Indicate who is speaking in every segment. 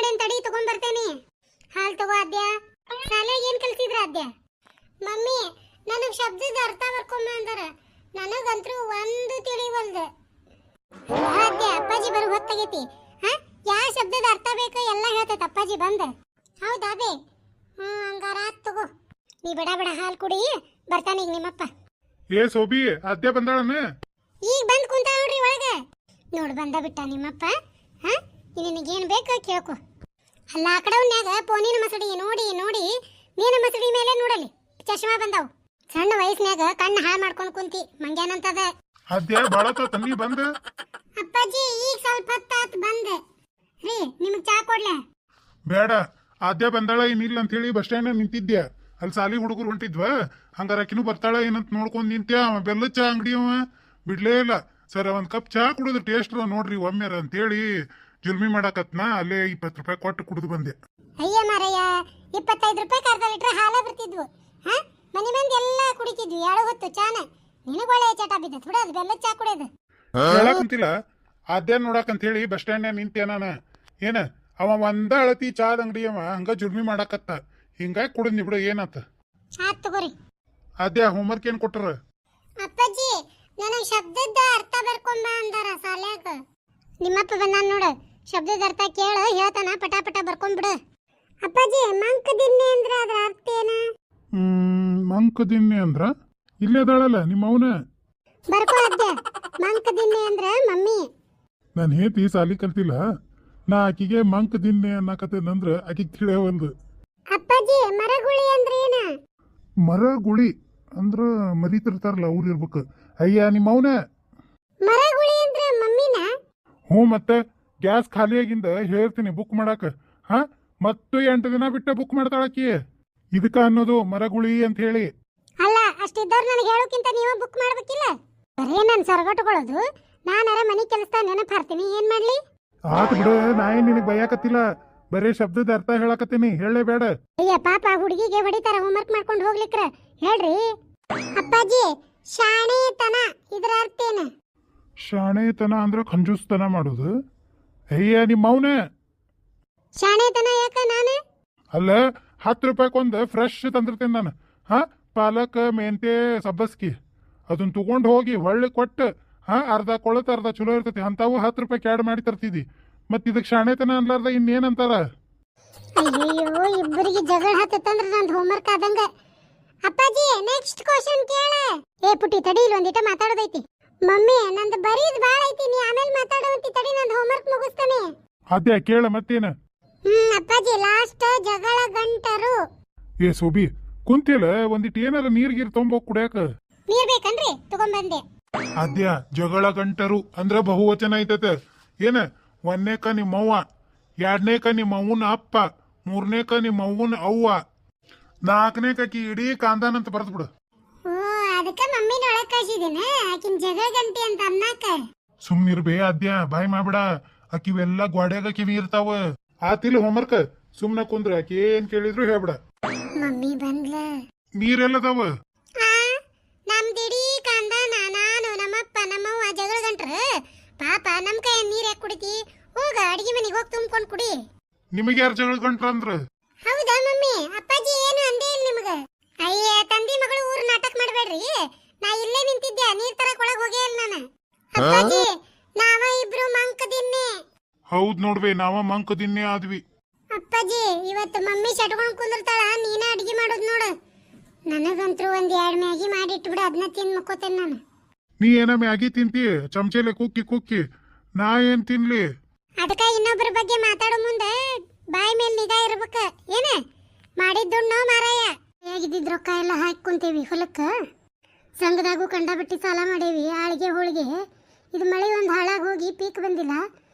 Speaker 1: ಮಾಡೇನ್ ತಡಿ ತಗೊಂಡ್ ಬರ್ತೇನೆ. ಹಾಲ್ ತಗೋ ಅದ್ಯ. ಶಾಲೆಗೆ ಏನ್ ಕಲ್ಸಿದ್ರ ಅದ್ಯ? ಮಮ್ಮಿ ನನಗ್ ಶಬ್ದದ ಅರ್ಥ ಬರ್ಕೊಂಬ ಅಂದಾರ. ನನಗಂತೂ ಒಂದು ತಿಳಿವಲ್ದು. ಅದ್ಯ ಅಪ್ಪಾಜಿ ಬರು ಹೊತ್ತಾಗೈತಿ. ಯಾವ ಶಬ್ದದ ಅರ್ಥ ಬೇಕು ಎಲ್ಲ ಹೇಳ್ತೈತೆ ಅಪ್ಪಾಜಿ ಬಂದ. ಹೌದಾ ಬೇ? ಹಂಗಾರ ತಗೋ. ನೀ ಬಡ ಬಡ ಹಾಲು ಕುಡಿ, ಬರ್ತಾನೀಗ ನಿಮ್ಮಪ್ಪ.
Speaker 2: ಏ ಸೋಬಿ, ಅದ್ಯ ಬಂದಾಳನ?
Speaker 1: ಈಗ ಬಂದ್ ಕುಂತ ನೋಡ್ರಿ ಒಳಗ. ನೋಡ್ ಬಂದ ಬಿಟ್ಟ ನಿಮ್ಮಪ್ಪ. ನಿನಗೇನ್ ಬೇಕು ಕೇಳ್ಕೊ. ಅಲ್ಲ ಆ ಕಡವನ್ಯಾಗ ಪೋನಿನ ಮಸಡಿ ನೋಡಿ ನೋಡಿ ನೀನ ಮಸಡಿ ಮೇಲೆ ನೋಡಲಿ ಚಶ್ಮಾ ಬಂದಾವ್. ಸಣ್ಣ ವಯಸ್ಸಿನಾಗ ಕಣ್ಣು ಹಾಳು ಮಾಡ್ಕೊಂಡು ಕುಂತಿ ಮಂಗ್ಯಾನಂತದ.
Speaker 2: ಅದ್ಯ ಬಾಳತ ತನ್ನಿ ಬಂದ?
Speaker 1: ಅಪ್ಪಾಜಿ ಈಗ ಸ್ವಲ್ಪ ಹೊತ್ತಾತ್ ಬಂದೆ ರೀ. ನಿಮಗ್ ಚಾ ಕೊಡ್ಲೆ?
Speaker 2: ಬೇಡ, ಅದ್ಯ ಬಂದಾಳ ಏನಿಲ್ಲ ಅಂತ ಹೇಳಿ ಬಸ್ ಸ್ಟ್ಯಾಂಡ್ ನಿಂತಿದ್ಯಾ. ಅಲ್ಲಿ ಸಾಲಿ ಹುಡುಗರು ಹೊಂಟಿದ್ವ, ಹಂಗಾರ ಆಕಿನೂ ಬರ್ತಾಳ ಏನಂತ ನೋಡ್ಕೊಂಡ್ ನಿಂತ್ಯ. ಅವ ಬೆಲ್ಲದ ಚಾ ಅಂಗಡಿ ಅವ ಬಿಡ್ಲೇ ಇಲ್ಲ. ಸರ್ ಒಂದ್ ಕಪ್ ಚಾ ಕುಡಿದು ಟೇಸ್ಟ್ ನೋಡ್ರಿ ಒಮ್ಮೆರ ಅಂತೇಳಿ ಜುಲ್ಮಿ ಮಾಡಾಕತ್ನಾ. ಅಲ್ಲೇ 20 ರೂಪಾಯಿ ಕೊಟ್ಟು ಕುಡಿದು ಬಂದೆ.
Speaker 1: ಅಯ್ಯ ಮಾರಯ್ಯ, 25 ರೂಪಾಯಿ ಅರ್ಧ ಲೀಟರ್ ಹಾಲ ಬರ್ತಿದ್ವು. ಮನೆ ಮಂದಿ ಎಲ್ಲ ಕುಡಿತಿದ್ವಿ 2 ಹೊತ್ತು ಚಾನ. ನಿನಗ್ ಒಳ್ಳೆ ಚಟ ಬಿದ್ದತ್ ಬಿಡ, ಅದು ಬೆಲ್ಲದ ಚಾ ಕುಡಿಯೋದು.
Speaker 2: ಹೇಳಕಂತಿಲ್ಲ ಅದ್ಯ ನೋಡಕಂತ ಹೇಳಿ ಬಸ್ ಸ್ಟ್ಯಾಂಡ್ ನಿಂತ್ಯ ನಾನ. ಏನ ಅವ ಒಂದ ಅಳತಿ ಚಾದ ಅಂಗಡಿ ಅವ ಹಂಗ ಜುಲ್ಮಿ ಮಾಡಾಕತ್ತ. ಹಿಂಗಾಗಿ ಕುಡಿದ್ನಿ ಬಿಡು, ಏನತ್ತ?
Speaker 1: ಆತ್ ತಗೋರಿ.
Speaker 2: ಅದ್ಯ ಹೋಮ್ವರ್ಕ್ ಏನ್ ಕೊಟ್ಟರ?
Speaker 1: ಅಪ್ಪಾಜಿ ನನಗ್ ಶಬ್ದದ ಅರ್ಥ ಬರ್ಕೊಂಬ ಅಂದಾರ ಸಾಲ್ಯಾಗ. ನಿಮ್ಮಪ್ಪ ಬಂದಾನ ನೋಡ, ಶಬ್ದದ ಅರ್ಥ ಕೇಳ ಹೇಳ್ತಾನ, ಪಟಾಪಟ ಬರ್ಕೊಂಡ್ಬಿಡು. ಅಪ್ಪಾಜಿ ಮಂಕ ದಿನ್ನೆ ಅಂದ್ರ ಅದ್ರ ಅರ್ಥ ಏನ?
Speaker 2: ಮಂಕ ದಿನ್ನೆ ಅಂದ್ರ ಇಲ್ಲೇ ಅದಾಳಲ್ಲ ನಿಮ್ಮ ಅವನ.
Speaker 1: ಬರ್ಕೊ ಅದ್ಯ. ಮಂಕ ದಿನ್ನೆ ಅಂದ್ರ ಮಮ್ಮಿ.
Speaker 2: ನಾನು ಹೇತಿ ಸಾಲಿ ಕಲ್ತಿಲ್ಲ, ನಾ ಆಕಿಗೆ ಮಂಕ ದಿನ್ನೆ ಅನ್ನಕತ್ತೇನಂದ್ರ ಆಕಿಗೆ ತಿಳಿಯವಲ್ದು.
Speaker 1: ಅಪ್ಪಾಜಿ ಮರಗುಳಿ ಅಂದ್ರ ಏನ?
Speaker 2: ಮರ ಗುಳಿ ಅಂದ್ರ ಮರಿತಿರ್ತಾರಲ್ಲ ಅವ್ರು ಇರ್ಬೇಕು. ಅಯ್ಯ ನಿಮ್ಮ ಅವನ.
Speaker 1: ಮರಗುಳಿ ಅಂದ್ರ ಮಮ್ಮಿನ?
Speaker 2: ಹ್ಞೂ, ಮತ್ತೆ ಗ್ಯಾಸ್ ಖಾಲಿಯಾಗಿಂದ ಹೇಳ್ತೀನಿ ಬುಕ್ ಮಾಡಾಕ. ಮತ್ತು 8 ದಿನ ಬಿಟ್ಟ ಬುಕ್ ಮಾಡ್ತಾಳಕಿ. ಇದಕ್ಕ ಅನ್ನೋದು ಮರಗುಳಿ ಅಂತ ಹೇಳಿ.
Speaker 1: ಅಲ್ಲ, ಅಷ್ಟಿದ್ದವ್ರು ನನಗೆ ಹೇಳೋಕ್ಕಿಂತ ನೀವ ಬುಕ್ ಮಾಡ್ಬೇಕಿಲ್ಲ. ಬರೇ ನಾನು ಸರಗಟ್ಕೊಳ್ಳೋದು. ನಾನಾರ ಮನಿ ಕೆಲಸ ನೆನಪು ಹಾರ್ತೀನಿ, ಏನ್ ಮಾಡ್ಲಿ?
Speaker 2: ಆತ್ ಬಿಡು, ನಾ ಏನ್ ನಿನಗೆ ಬೈಯಾಕತ್ತಿಲ್ಲ, ಬರೇ ಶಬ್ದದ ಅರ್ಥ ಹೇಳಕತ್ತೀನಿ. ಹೇಳೇ ಬೇಡ.
Speaker 1: ಅಯ್ಯ ಪಾಪ, ಹುಡುಗಿಗೆ ಹೊಡಿತಾರ ಹೋಮ್ವರ್ಕ್ ಮಾಡ್ಕೊಂಡು ಹೋಗ್ಲಿಕ್ರ. ಹೇಳ್ರಿ ಅಪ್ಪಾಜಿ. ಶಾಣೆತನ ಇದರ ಅರ್ಥ ಏನ?
Speaker 2: ಶಾಣೆತನ ಅಂದ್ರ ಕಂಜೂಸ್ತನ ಮಾಡೋದು. ಅಯ್ಯ ನಿಮ್ಮ ಅವನ.
Speaker 1: ಶಾಣೆತನ ಯಾಕ ನಾನು?
Speaker 2: ಅಲ್ಲ, 10 ರೂಪಾಯಿಕೊಂದು ಫ್ರೆಶ್ ತಂದಿರ್ತೇನೆ ನಾನು. ಪಾಲಕ್ ಮೆಂತೆ ಸಬ್ಬಸ್ಕಿ ಅದನ್ನ ತಗೊಂಡು ಹೋಗಿ ಹೊಳ್ಳಿ ಕೊಟ್ಟು ಅರ್ಧ ಕೊಳತ ಅರ್ಧ ಚಲೋ ಇರ್ತೈತಿ ಅಂತಾವು 10 ರೂಪಾಯಿ ಕ್ಯಾಡ್ ಮಾಡಿ ತರ್ತಿದ್ದಿ. ಮತ್ ಇದಕ್ ಶಾಣೆತನ ಅನ್ಲಾರ್ದ ಇನ್ನೇನಂತಾರ?
Speaker 1: ಅಯ್ಯೋ, ಇಬ್ಬರಿಗೆ ಜಗಳ ಹತ್ತಂದ್ರ ನಂದು ಹೋಮ್ವರ್ಕ್ ಆದಂಗ. ಅಪ್ಪಾಜಿ ನೆಕ್ಸ್ಟ್ ಕ್ವೆಶ್ಚನ್ ಕೇಳ. ಏ ಪುಟಿ ತಡಿ, ಇಲ್ಲಿ ಒಂದಿಟ ಮಾತಾಡೋದೈತಿ. ಮಮ್ಮಿ ನಂದು ಬರೀದ್ ಬಾಳ ಐತಿ, ನೀ ಆಮೇಲೆ ಮಾತಾಡೋಂತಿ. ತಡಿ, ನಂದು ಹೋಮ್ವರ್ಕ್ ಮುಗಿಸ್ತಾನೆ.
Speaker 2: ಅದೇ ಕೇಳ ಮತ್ತೇನ?
Speaker 1: ಅಪ್ಪಾಜಿ ಲಾಸ್ಟ್ ಜಗಳ ಗಂಟರು.
Speaker 2: ಏ ಸೋಬಿ ಕುಂತಿಲ್ಲ, ಒಂದಿಟ್ಟು ಏನಾರ ನೀರ್ಗೀರ್ ತೊಂಬೋಗ್ ಕುಡಿಯಾಕ.
Speaker 1: ನೀರ್ ಬೇಕನ್ರಿ? ತಗೊಂಡ್ಬಂದೆ.
Speaker 2: ಅದ್ಯ ಜಗಳ ಗಂಟರು ಅಂದ್ರ ಬಹುವಚನ ಐತತೆ. ಏನ 1ನೇಕ ನಿಮ್ಮವ್ವ, 2ನೇಕ ನಿಮ್ಮ ಅವ್ವನ ಅಪ್ಪ, 3ನೇಕ ನಿಮ್ಮ ಅವ್ವನ ಅವ್ವ, 4ನೇಕಿ ಇಡೀ ಕಾಂದಾನಂತ ಬರ್ದ್ ಬಿಡು.
Speaker 1: ಓ, ಅದಕ್ಕ ಮಮ್ಮಿನ ಒಳಗ್ ಕಳ್ಸಿದೇನ ಆಕಿನ ಜಗಳ ಗಂಟೆ ಅಂತ ಅನ್ನಕ.
Speaker 2: ಸುಮ್ನಿರ್ಬೇ ಅದ್ಯ, ಬಾಯ್ ಮಾಡ್ಬಿಡ. ಆಕಿವೆಲ್ಲ ಗ್ವಾಡ್ಯಾಗ ಕಿವಿ ಇರ್ತಾವ. ಆತಿಲ್ ಹೋಮ್ವರ್ಕ್, ಸುಮ್ನ ಕುಂದ್ರ. ಆಕಿ ಏನ್ ಕೇಳಿದ್ರು ಹೇಳ್ಬಿಡ.
Speaker 1: ಮಮ್ಮಿ ಬಂದ್ಲ.
Speaker 2: ನೀರೆಲ್ಲದಾವ?
Speaker 1: ನಮ್ದಿಡೀ ಕಾಂದಾನ ನಾನು ನಮ್ಮಪ್ಪ ನಮ್ಮವ್ವ ಜಗಳ ಗಂಟ್ರ. ಪಾಪ ನಮ್ ಕೈ ನೀರ್ ಯಾಕೆ ಕುಡಿತಿ? ಹೋಗ ಅಡಿಗೆ ಮನೆಗೆ ಹೋಗಿ ತುಂಬ್ಕೊಂಡ್ ಕುಡಿ.
Speaker 2: ನಿಮಗೆ ಯಾರು ಜಗಳ ಗಂಟ್ರ ಅಂದ್ರ?
Speaker 1: ಹೌದಾ ಮಮ್ಮಿ? ಅಪ್ಪಾಜಿ ಏನು ಅಂದೇ ಇಲ್ಲ ನಿಮಗ? ಅಯ್ಯ ತಂದಿ ಮಗಳು ಊರ್ ನಾಟಕ ಮಾಡ್ಬೇಡ್ರಿ. ನಾ ಇಲ್ಲೇ ನಿಂತಿದ್ದೆ, ನೀರ್ ತರಕ್ ಒಳಗ್ ಹೋಗೇ ಇಲ್ಲ ನಾನು. ಅಪ್ಪಾಜಿ ನಾವ ಇಬ್ರು ಮಂಕ ದಿನ್ನೆ.
Speaker 2: ಹೌದ್ ನೋಡ್ಬೇ, ನಾವ ಮಂಕ ದಿನ್ನೆ ಆದ್ವಿ.
Speaker 1: ಅಪ್ಪಾಜಿ ಇವತ್ತು ಮಮ್ಮಿ ಶಟ್ಕೊಂಡ್ ಕುಂದಿರ್ತಾಳ, ನೀನ ಅಡಿಗೆ ಮಾಡೋದ್ ನೋಡು. ನನಗಂತೂ 1-2 ಮ್ಯಾಗಿ ಮಾಡಿಟ್ಬಿಡು, ಅದನ್ನ ತಿಂದ್ ಮಕ್ಕೋತೇನೆ ನಾನು.
Speaker 2: ನೀ ಏನ ಮ್ಯಾಗಿ ತಿಂತಿ ಚಮಚೆಲೆ ಕುಕ್ಕಿ ಕುಕ್ಕಿ, ನಾ ಏನ್ ತಿನ್ಲಿ?
Speaker 1: ಅದಕ್ಕ ಇನ್ನೊಬ್ಬರ ಬಗ್ಗೆ ಮಾತಾಡೋ ಮುಂದೆ ಬಾಯಿ ಮೇಲೆ ನಿಗಾ ಇರ್ಬೇಕ. ಏನ ಮಾಡಿದ್ದುಣ್ಣೋ ಮಾರಾಯ. ಹೇಗಿದ್ದಿದ್ ರೊಕ್ಕ ಎಲ್ಲ ಹಾಕಿ ಕುಂತೇವಿ ಹೊಲಕ್ಕ. ಸಂಘದಾಗೂ ಕಂಡಬಿಟ್ಟಿ ಸಾಲ ಮಾಡೇವಿ, ಆಳಿಗೆ ಹೋಳಿಗೆ. ಇದು ಮಳೆ ಒಂದು ಹಾಳಾಗಿ ಹೋಗಿ ಪೀಕ್ ಬಂದಿಲ್ಲ.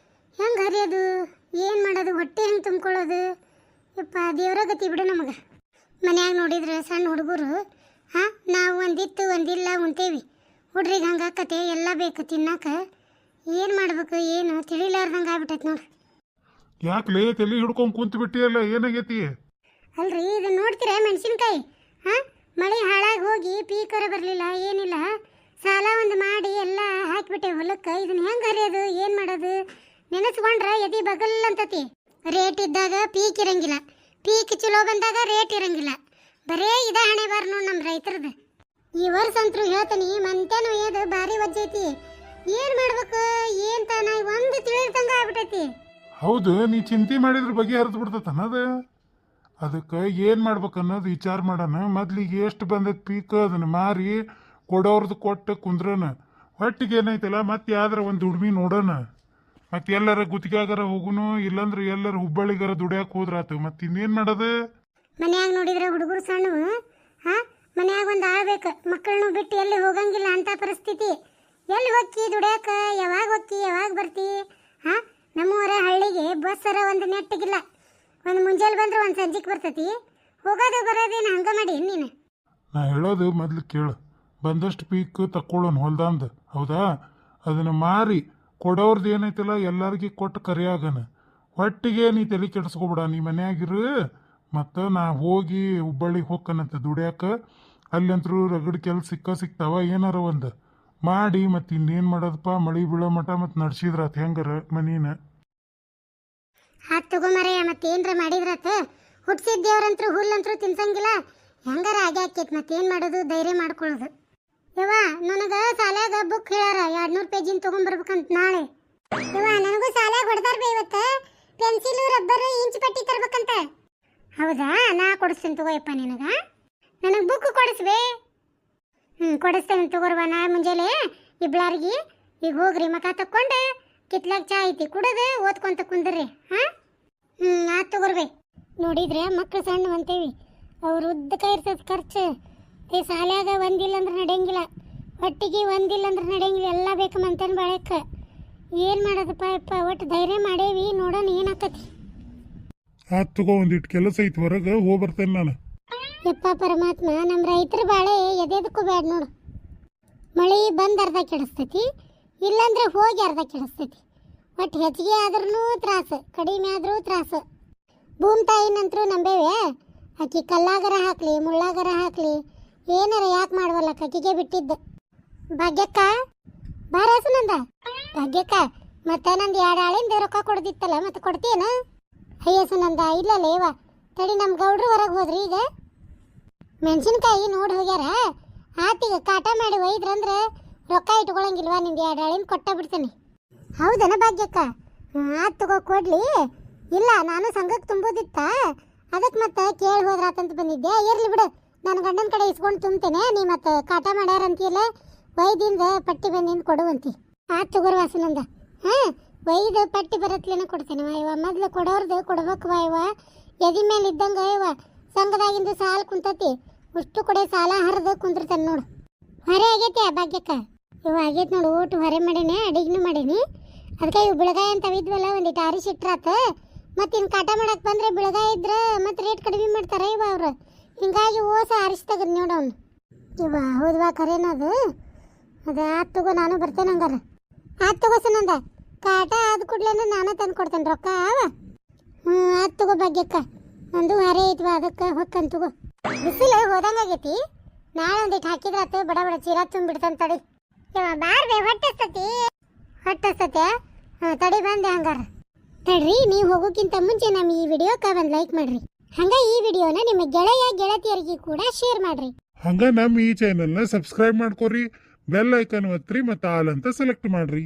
Speaker 1: ಹೆಂಗೆ ಹರಿಯೋದು, ಏನು ಮಾಡೋದು, ಹೊಟ್ಟೆ ಹೆಂಗೆ ತುಂಬ್ಕೊಳ್ಳೋದು? ಯಪ್ಪ ದೇವ್ರ ಗತಿ ಬಿಡು ನಮಗೆ. ಮನ್ಯಾಗ ನೋಡಿದ್ರೆ ಸಣ್ಣ ಹುಡುಗರು ನಾವು ಒಂದಿತ್ತು ಒಂದಿಲ್ಲ ಉಂತೇವಿ. ಹುಡ್ರಿಗೆ ಹಂಗೆ ಆಕತೆ, ಎಲ್ಲ ಬೇಕು ತಿನ್ನಾಕ. ಏನು ಮಾಡ್ಬೇಕು ಏನು ತಿಳಿಲಾರ್ದಂಗೆ ಆಗ್ಬಿಟ್ಟೈತೆ ನೋಡಿ.
Speaker 2: ಯಾಕ್ಲೇ ತಲೆ ಹಿಡ್ಕೊಂಡ್ ಕುಂತ ಬಿಟ್ಟಿಯಲ್ಲ, ಏನಾಗೈತಿ?
Speaker 1: ಅಲ್ರಿ ಇದು ನೋಡ್ತೀರ ಮೆಣಸಿನ್ಕಾಯಿ. ಮಳೆ ಹಾಳಾಗಿ ಹೋಗಿ ಪೀಕರ ಬರಲಿಲ್ಲ, ಏನಿಲ್ಲ. ಸಾಲ ಒಂದು ಮಾಡಿ ಎಲ್ಲ ಹಾಕಿಬಿಟ್ಟೆ ಹೊಲಕ್ಕೆ. ಇದನ್ನ ಹೆಂಗೆ ಹರಿಯೋದು, ಏನು ಮಾಡೋದು? ನೆನೆಸ್ಕೊಂಡ್ರೆ ಎದಿ ಬಗಲ್ ಅಂತತಿ. ರೇಟ್ ಇದ್ದಾಗ ಪೀಕ್ ಇರಂಗಿಲ್ಲ, ಪೀಕ್ ಚಲೋ ಬಂದಾಗ ರೇಟ್ ಇರಂಗಿಲ್ಲ. ಬರೇ ಇದ ಹಣೆ ಬಾರ ನೋಡ್ ನಮ್ಮ ರೈತರದು. ಈ ವರ್ಷ ಅಂತೂ ಹೇಳ್ತೀನಿ ಮಂತ್ಯಾನು ಏದು ಭಾರಿ ವಜ್ಜೈತಿ. ಏನ್ ಮಾಡ್ಬೇಕು ಏನ್ ತಾನ ಒಂದು ತಿಳಿದಂಗ ಆಗ್ಬಿಟ್ಟೈತಿ.
Speaker 2: ಹೌದು, ನೀ ಚಿಂತೆ ಮಾಡಿದ್ರ ಬಗ್ಗೆ ಹರಿದು ಬಿಡ್ತೈತೆ ಅನ್ನೋದು. ಅದಕ್ಕೆ ಏನು ಮಾಡ್ಬೇಕು ಅನ್ನೋದು ವಿಚಾರ ಮಾಡೋಣ. ಮೊದ್ಲಿಗೆ ಎಷ್ಟು ಬಂದೈತೆ ಪೀಕ್ ಅದನ್ನು ಮಾರಿ ಕೊಡೋರ್ದು ಕೊಟ್ಟು ಕುಂದ್ರನ. ಒಟ್ಟಿಗೆ ಏನೈತಲ್ಲ ಮತ್ತೆ ಯಾವ್ದಾರ ಒಂದು ದುಡ್ಮಿ ನೋಡೋಣ. ಮತ್ತೆ ಎಲ್ಲರ ಗುತ್ತಿಗೆಗಾರ ಹೋಗುನು, ಇಲ್ಲಾಂದ್ರೆ ಎಲ್ಲರ ಹುಬ್ಬಳ್ಳಿಗಾರ ದುಡಿಯಾಕ ಹೋದ್ರಾತು. ಮತ್ತೆ ಇನ್ನೇನು ಮಾಡೋದು?
Speaker 1: ಮನ್ಯಾಗ ನೋಡಿದ್ರೆ ಹುಡುಗರು ಸಣ್ಣವು, ಹಾ ಮನ್ಯಾಗ ಒಂದು ಆಳ್ಬೇಕು, ಮಕ್ಕಳನ್ನು ಬಿಟ್ಟು ಎಲ್ಲಿ ಹೋಗಂಗಿಲ್ಲ ಅಂತ ಪರಿಸ್ಥಿತಿ. ಎಲ್ಲಿ ಹೊಕ್ಕಿ ದುಡಿಯಾಕ, ಯಾವಾಗ ಹೊಕ್ಕಿ ಯಾವಾಗ ಬರ್ತಿ? ಹಾ ನಮ್ಮೂರ ಹಳ್ಳಿಗೆ ಬಸ್ಸರ ಒಂದು ನೆಟ್ಟಗಿಲ್ಲ. ಒಂದು ಮುಂಜಾನೆ ಬಂದ್ರೆ ಒಂದು ಸಂಜೆಗೆ ಬರ್ತೈತಿ. ಹೋಗೋದು ಬರೋದೇನು ಹಂಗ ಮಾಡಿ ನೀನು?
Speaker 2: ನಾ ಹೇಳೋದು ಮೊದ್ಲು ಕೇಳು. ಬಂದಷ್ಟು ಪೀಕ್ ತಕ್ಕೊಳ್ಳೋಣ ಹೊಲ್ದಂದು, ಹೌದಾ? ಅದನ್ನು ಮಾರಿ ಕೊಡೋರ್ದು ಏನೈತಲ್ಲ ಎಲ್ಲರಿಗೆ ಕೊಟ್ಟು ಕರಿಯಾಗನ. ಒಟ್ಟಿಗೆ ನೀ ತಲೆ ಕೆಡಿಸ್ಕೊಬಿಡ, ನೀ ಮನ್ಯಾಗಿರು. ಮತ್ತು ನಾ ಹೋಗಿ ಹುಬ್ಬಳ್ಳಿಗೆ ಹೋಗ್ಕನಂತೆ ದುಡಿಯಾಕ. ಅಲ್ಲಂತರೂ ರಗಡ್ ಕೆಲಸ ಸಿಗ್ತಾವ. ಏನಾರ ಒಂದು ಮಾಡಿ ಮತ್ತು ಇನ್ನೇನು ಮಾಡೋದಪ್ಪ, ಮಳೆ ಬೀಳೋ ಮಠ ಮತ್ತು ನಡ್ಸಿದ್ರಾತ ಹೆಂಗಾರ ಮನೀನ.
Speaker 1: ಹಾತ್ ತಗೊಂಬರಯ್ಯ, ಮತ್ತೇನ್ರ ಮಾಡಿದ್ರಾತ. ಹುಟ್ಸಿದ ದೇವ್ರಂತ್ರು ಹುಲ್ಲಂತ್ರು ತಿನ್ಸಂಗಿಲ್ಲ. ಹೆಂಗಾರ ಆಗಿ ಆಕೈತಿ, ಮತ್ತೇನು ಮಾಡೋದು? ಧೈರ್ಯ ಮಾಡ್ಕೊಳ್ಳೋದು. ಯವ್ವ ನನಗೆ ಸಾಲ್ಯಾಗ ಬುಕ್ ಹೇಳ್ಯಾರ 200 ಪೇಜಿನ ತೊಗೊಂಬರ್ಬೇಕಂತ ನಾಳೆ. ಯವ್ವ ನನಗೂ ಸಾಲ್ಯಾಗ ಹೊಡೆದಾರ ಬೇ ಇವತ್ತು. ಪೆನ್ಸಿಲು ರಬ್ಬರ್ ಇಂಚ್ ಪಟ್ಟಿ ತರ್ಬೇಕಂತ. ಹೌದಾ? ನಾ ಕೊಡಿಸ್ತೀನಿ ತಗೋಯಪ್ಪ ನಿನಗ. ನನಗೆ ಬುಕ್ ಕೊಡಿಸ್ಬೇ. ಕೊಡಿಸ್ತೇನೆ ತಗೋರ್ವ. ನಾ ಮುಂಜಾನೆ ಇಬ್ಳಾರ್ಗಿ ಈಗ ಹೋಗ್ರಿ ಮಕ ತಕ್ಕೊಂಡು ಕಿತ್ಲಾಗ ಚಾ ಐತಿ ಕುಡಿದು ಓದ್ಕೊಂತ ಕುಂದ್ರಿ. ಹಾಂ ಆತ್ ತಗೋರ್ಬೇ. ನೋಡಿದ್ರೆ ಮಕ್ಕಳು ಸಣ್ಣ ಅಂತೇವಿ, ಅವ್ರು ಉದ್ದಕ ಇರ್ತದ ಖರ್ಚು. ಈ ಸಾಲ್ಯಾಗ ಒಂದಿಲ್ಲ ಅಂದ್ರೆ ನಡೆಯಂಗಿಲ್ಲ, ಒಟ್ಟಿಗೆ ಒಂದಿಲ್ಲ ಅಂದ್ರೆ ನಡೆಯಂಗಿಲ್ಲ. ಎಲ್ಲ ಬೇಕು ಮಂತನ ಬಾಳಕ್ಕೆ. ಏನು ಮಾಡೋದಪ್ಪ ಯಪ್ಪ, ಒಟ್ಟು ಧೈರ್ಯ ಮಾಡೇವಿ, ನೋಡೋಣ ಏನಾಕತಿ.
Speaker 2: ಆತ್ ತಗೋ, ಒಂದಿಟ್ಟು ಕೆಲಸ ಐತಿ ಹೊರಗೆ, ಹೋಗಿ ಬರ್ತೇನೆ ನಾನು.
Speaker 1: ಯಪ್ಪ ಪರಮಾತ್ಮ, ನಮ್ಮ ರೈತರ ಬಾಳೆ ಎದೆದಕ್ಕೂ ಬೇಡ ನೋಡು. ಮಳೆ ಬಂದು ಅರ್ಧ ಕೆಡಿಸ್ತೈತಿ, ಇಲ್ಲಾಂದ್ರೆ ಹೋಗಿ ಅರ್ಧ ಕೆಡಿಸ್ತೈತಿ. ಒಟ್ಟು ಹೆಚ್ಚಿಗೆ ಆದ್ರೂ ತ್ರಾಸು, ಕಡಿಮೆ ಆದರೂ ತ್ರಾಸು. ಭೂಮಿ ತಾಯಿನಂತರೂ ನಂಬೇವೆ. ಆಕಿ ಕಲ್ಲಾಗರ ಹಾಕ್ಲಿ ಮುಳ್ಳಾಗರ ಹಾಕ್ಲಿ ಏನಾರ ಯಾಕೆ ಮಾಡವಲ್ಲ, ಕಕ್ಕಿಗೆ ಬಿಟ್ಟಿದ್ದ. ಭಾಗ್ಯಕ್ಕ ಬಾರ ಸುನಂದ. ಭಾಗ್ಯಕ್ಕ ಮತ್ತೆ ನಂದು 2 ಆಳಿಂದ ರೊಕ್ಕ ಕೊಡ್ದಿತ್ತಲ್ಲ, ಮತ್ತೆ ಕೊಡ್ತೀಯನ? ಅಯ್ಯ ಸುನಂದ ಇಲ್ಲಲ್ಲ ಇವ ತಡಿ, ನಮ್ಮ ಗೌಡ್ರು ಹೊರಗೆ ಹೋದ್ರಿ. ಈಗ ಮೆಣಸಿನ್ಕಾಯಿ ನೋಡಿ ಹೋಗ್ಯಾರ. ಆತೀಗ ಕಾಟ ಮಾಡಿ ಒಯ್ದ್ರಂದ್ರೆ ರೊಕ್ಕ ಇಟ್ಕೊಳಂಗಿಲ್ವಾ? ನಿಂದು 2 ಆಳಿಂದ ಕೊಟ್ಟ ಬಿಡ್ತೇನೆ. ಹೌದನ ಭಾಗ್ಯಕ್ಕ? ಆತ್ ತಗೋ ಕೊಡ್ಲಿ. ಇಲ್ಲ ನಾನು ಸಂಘಕ್ಕೆ ತುಂಬೋದಿತ್ತ, ಅದಕ್ಕೆ ಮತ್ತೆ ಕೇಳಿ ಹೋದ್ರಾತಂತ ಬಂದಿದ್ದೆ. ಇರ್ಲಿ ಬಿಡು, ನನ್ನ ಗಂಡನ ಕಡೆ ಇಸ್ಕೊಂಡು ತುಂಬ್ತೇನೆ. ನೀ ಮತ್ತೆ ಕಾಟ ಮಾಡ್ಯಾರಂತೀಯಲ್ಲ, ವೈದಿಂದ ಪಟ್ಟಿ ಬಂದಿಂದ ಕೊಡುವಂತಿ. ಆತ್ ತಗೋರ್ ವಾಸನಂದ. ಹಾಂ ವೈದು ಪಟ್ಟಿ ಬರತ್ಲೇನ ಕೊಡ್ತೇನೆ ಇವ. ಮೊದ್ಲು ಕೊಡೋರ್ದು ಕೊಡ್ಬೇಕು ಇವ. ಎದಿ ಮೇಲೆ ಇದ್ದಂಗೆ ಇವ ಸಂಘದಾಗಿಂದು ಸಾಲ ಕುಂತತಿ, ಅಷ್ಟು ಕೊಡೆ ಸಾಲ ಹರಿದು ಕುಂತಿರ್ತಾನೆ ನೋಡು. ಹೊರೆ ಆಗೈತಿ ಆ ಭಾಗ್ಯಕ್ಕ? ಇವ ಆಗೈತಿ ನೋಡು. ಊಟ ಹೊರೆ ಮಾಡೀನಿ, ಅಡಿಗೆನೂ ಮಾಡೀನಿ. ಅದಕ್ಕೆ ಇವು ಬಿಳಗಾಯಿ ಅಂತ ಇದ್ವಲ್ಲ, ಒಂದಿಟ್ಟು ಆರಿಸಿಟ್ರಾತ. ಮತ್ತು ಇನ್ನು ಕಾಟ ಮಾಡಕ್ಕೆ ಬಂದರೆ ಬಿಳಗಾಯಿ ಇದ್ರೆ ಮತ್ತೆ ರೇಟ್ ಕಡಿಮೆ ಮಾಡ್ತಾರೆ ಇವ ಅವ್ರು. ಹಿಂಗಾಗಿ ಓಸ ಆರಿಸಿ ತೆಗೆದು ನೋಡು ಅವನು. ಇವ ಹೌದವಾ ಕರೇನದು? ಅದು ಆತ್ ತಗೋ, ನಾನು ಬರ್ತೇನೆ ಹಂಗಾರ. ಆತ್ ತಗೋ ಸುನಂದ, ಕಾಟ ಆದ ಕೂಡ್ಲೇನ ನಾನು ತಂದು ಕೊಡ್ತೇನೆ ರೊಕ್ಕ ಅವ. ಆತ್ ತಗೋ ಭಾಗ್ಯಕ್ಕ, ನಂದು ಹೊರೆ ಐತ್ವ, ಅದಕ್ಕೆ ಹೊಕ್ಕಂತ ತಗೋ. ಬಿಸಿಲು ಹೋದಂಗಾಗೈತಿ, ನಾಳೆ ಒಂದಿಟ್ಟು ಹಾಕಿದ್ರಾತು. ಬಡ ಬಡ ಚೀಲ ತುಂಬಿಡ್ತಾನೆ ತಡಿ. ಇವ ಬಾರ್ಬೆ ಹೊಟ್ಟಸ್ತತಿ. ಹೊಟ್ಟಸ್ತತ್ಯಾ? ಹಾಂ ತಡಿ ಬಂದೆ ಹಂಗಾರ. ತಡ್ರಿ, ನೀವು ಹೋಗೋಕ್ಕಿಂತ ಮುಂಚೆ ನಮ್ಮ ಈ ವಿಡಿಯೋಕ್ಕೆ ಒಂದು ಲೈಕ್ ಮಾಡ್ರಿ. ಹಂಗ ಈ ವಿಡಿಯೋನ ನಿಮ್ಮ ಗೆಳೆಯ ಗೆಳತಿಯರಿಗೆ ಕೂಡ ಶೇರ್ ಮಾಡ್ರಿ.
Speaker 2: ಹಂಗ ನಮ್ಮ ಈ ಚಾನೆಲ್ನ ಸಬ್ಸ್ಕ್ರೈಬ್ ಮಾಡ್ಕೊರಿ, ಬೆಲ್ ಐಕನ್ ಒತ್ತಿರಿ, ಮತ್ತು ಆಲ್ ಅಂತ ಸೆಲೆಕ್ಟ್ ಮಾಡ್ರಿ.